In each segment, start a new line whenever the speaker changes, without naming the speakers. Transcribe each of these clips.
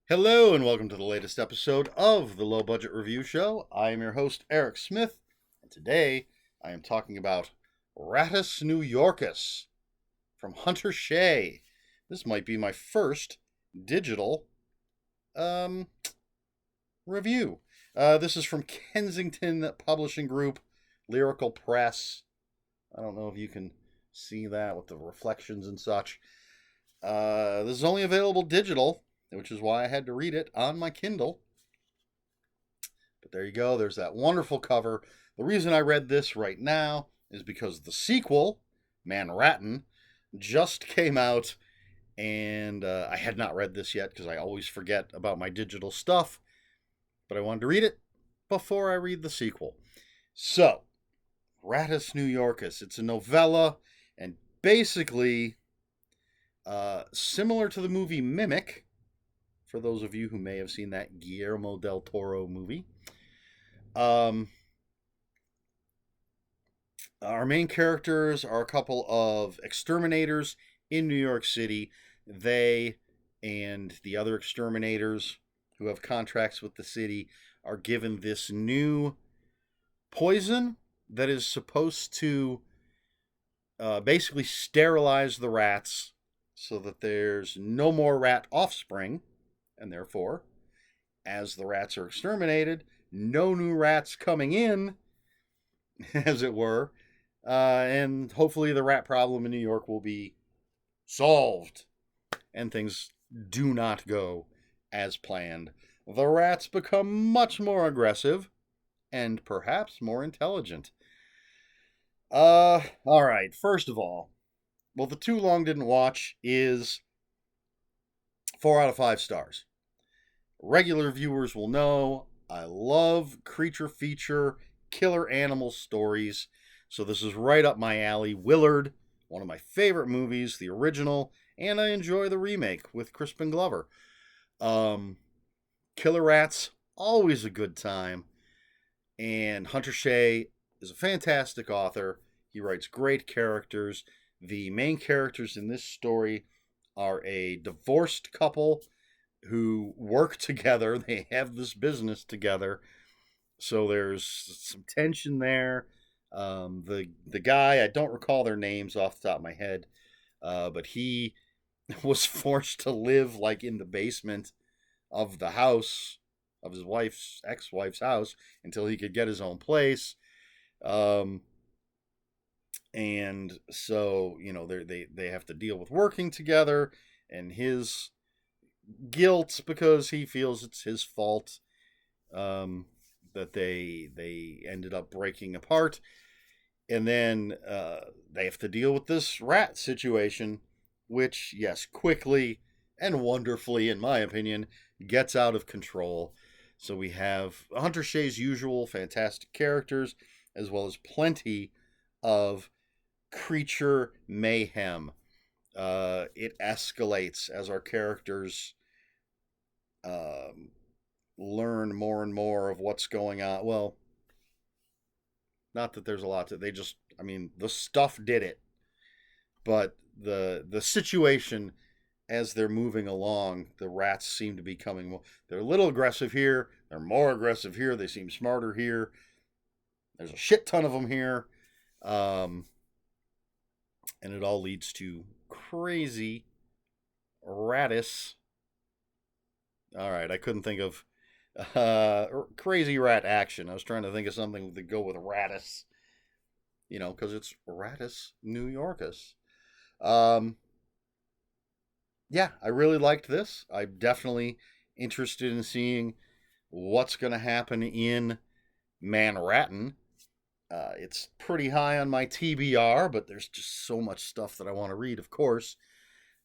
Hello and welcome to the latest episode of the Low Budget Review Show. I am your host, Eric Smith, and today I am talking about Rattus New Yorkus from Hunter Shea. This might be my first digital um, review. This is from Kensington Publishing Group, Lyrical Press. I don't know if you can see that with the reflections and such. This is only available digital, which is why I had to read it on my Kindle. But there you go. There's that wonderful cover. The reason I read this right now is because the sequel, Manrattan, just came out, and I had not read this yet because I always forget about my digital stuff. But I wanted to read it before I read the sequel. So, Rattus New Yorkus. It's a novella, and basically similar to the movie Mimic, for those of you who may have seen that Guillermo del Toro movie. Our main characters are a couple of exterminators in New York City. They and the other exterminators who have contracts with the city are given this new poison that is supposed to basically sterilize the rats so that there's no more rat offspring. And therefore, as the rats are exterminated, no new rats coming in, as it were, and hopefully the rat problem in New York will be solved, and things do not go as planned. The rats become much more aggressive, and perhaps more intelligent. All right, first of all, well, the too long didn't watch is 4 out of 5 stars. Regular viewers will know I love creature feature, killer animal stories. So this is right up my alley. Willard, one of my favorite movies, the original, and I enjoy the remake with Crispin Glover. Killer Rats, always a good time. And Hunter Shea is a fantastic author. He writes great characters. The main characters in this story are a divorced couple who work together. They have this business together. So there's some tension there. The guy, I don't recall their names off the top of my head, but he was forced to live like in the basement of the house of his wife's ex-wife's house until he could get his own place. And so, they have to deal with working together and his guilt because he feels it's his fault that they ended up breaking apart. And then they have to deal with this rat situation, which, yes, quickly and wonderfully, in my opinion, gets out of control. So we have Hunter Shea's usual fantastic characters, as well as plenty of creature mayhem. It escalates as our characters learn more and more of what's going on. Well, not that there's a lot to. The stuff did it, but the situation as they're moving along, the rats seem to be coming more. They're a little aggressive here. They're more aggressive here. They seem smarter here. There's a shit ton of them here. And it all leads to crazy Rattus. All right, I couldn't think of crazy rat action. I was trying to think of something to go with Rattus, because it's Rattus New Yorkus. Yeah, I really liked this. I'm definitely interested in seeing what's going to happen in Manrattan. It's pretty high on my TBR, but there's just so much stuff that I want to read, of course.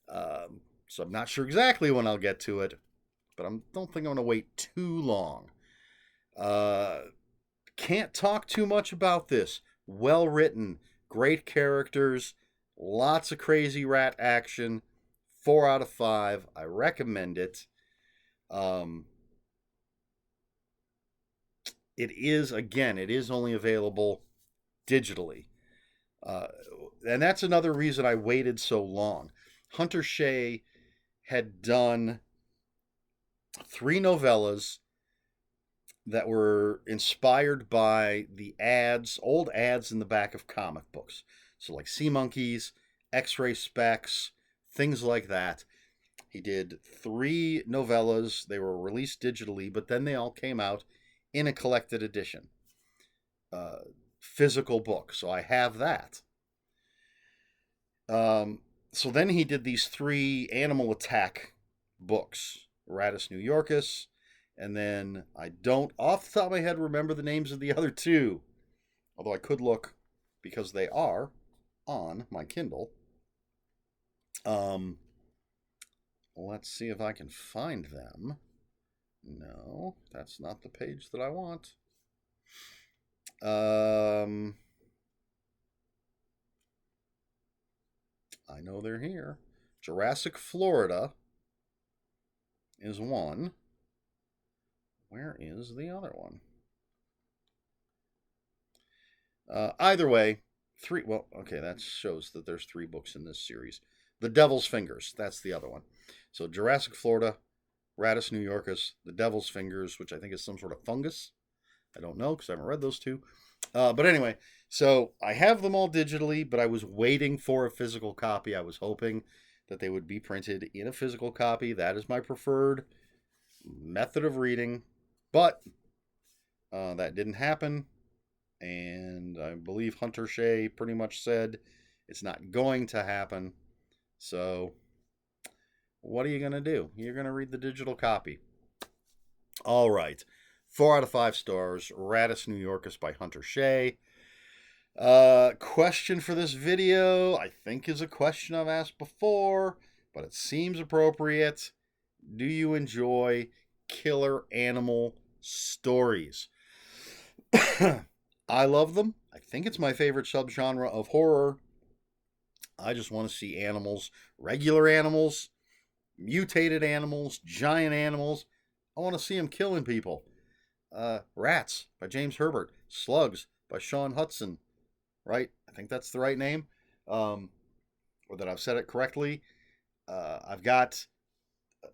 So I'm not sure exactly when I'll get to it, but I don't think I'm going to wait too long. Can't talk too much about this. Well written, great characters, lots of crazy rat action. 4 out of 5. I recommend it. It is only available digitally. And that's another reason I waited so long. Hunter Shea had done 3 novellas that were inspired by the ads, old ads in the back of comic books. So, like Sea Monkeys, X Ray Specs, things like that. He did 3 novellas. They were released digitally, but then they all came out in a collected edition, uh, physical book. So I have that. So then he did these 3 Animal Attack books, Rattus New Yorkus, and then I don't, off the top of my head, remember the names of the other 2, although I could look because they are on my Kindle. Let's see if I can find them. No, that's not the page that I want. I know they're here. Jurassic Florida is one. Where is the other one? Either way, 3. Well, okay, that shows that there's 3 books in this series. The Devil's Fingers, that's the other one. So Jurassic Florida, Rattus New Yorkus, The Devil's Fingers, which I think is some sort of fungus. I don't know because I haven't read those 2. But anyway, so I have them all digitally, but I was waiting for a physical copy. I was hoping that they would be printed in a physical copy. That is my preferred method of reading. But that didn't happen. And I believe Hunter Shea pretty much said it's not going to happen. So what are you going to do? You're going to read the digital copy. All right. 4 out of 5 stars. Rattus New Yorkus by Hunter Shea. Question for this video, I think, is a question I've asked before, but it seems appropriate. Do you enjoy killer animal stories? I love them. I think it's my favorite subgenre of horror. I just want to see animals, regular animals, mutated animals, giant animals. I want to see them killing people. Rats by James Herbert. Slugs by Sean Hudson. Right? I think that's the right name. Or that I've said it correctly. I've got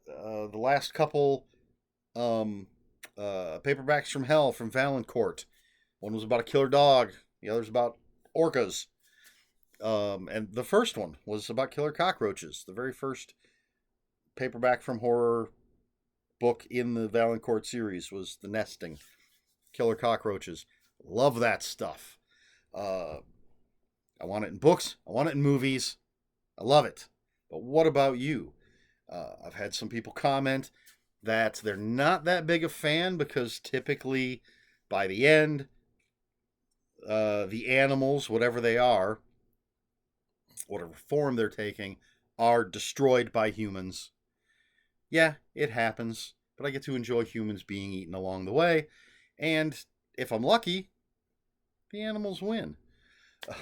the last couple paperbacks from hell from Valancourt. One was about a killer dog. The other's about orcas. And the first one was about killer cockroaches. The very first paperback from horror book in the Valancourt series was The Nesting. Killer cockroaches. Love that stuff. I want it in books. I want it in movies. I love it. But what about you? I've had some people comment that they're not that big a fan because typically by the end, the animals, whatever they are, whatever form they're taking, are destroyed by humans. Yeah, it happens, but I get to enjoy humans being eaten along the way, and if I'm lucky, the animals win.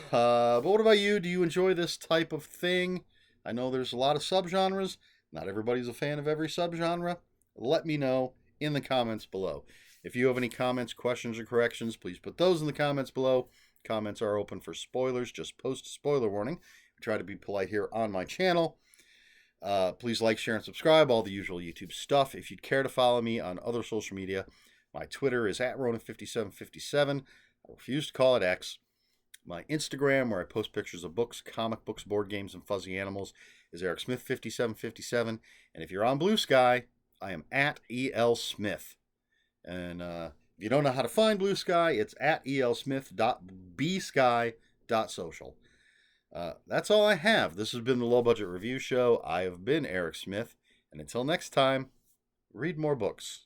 But what about you? Do you enjoy this type of thing? I know there's a lot of subgenres. Not everybody's a fan of every subgenre. Let me know in the comments below. If you have any comments, questions, or corrections, please put those in the comments below. Comments are open for spoilers. Just post a spoiler warning. I try to be polite here on my channel. Please like, share, and subscribe. All the usual YouTube stuff. If you'd care to follow me on other social media, my Twitter is @Ronan5757. I refuse to call it X. My Instagram, where I post pictures of books, comic books, board games, and fuzzy animals, is EricSmith5757. And if you're on Blue Sky, I am @ELSmith. And if you don't know how to find Blue Sky, it's @elsmith.bsky.social. That's all I have. This has been the Low Budget Review Show. I have been Eric Smith. And until next time, read more books.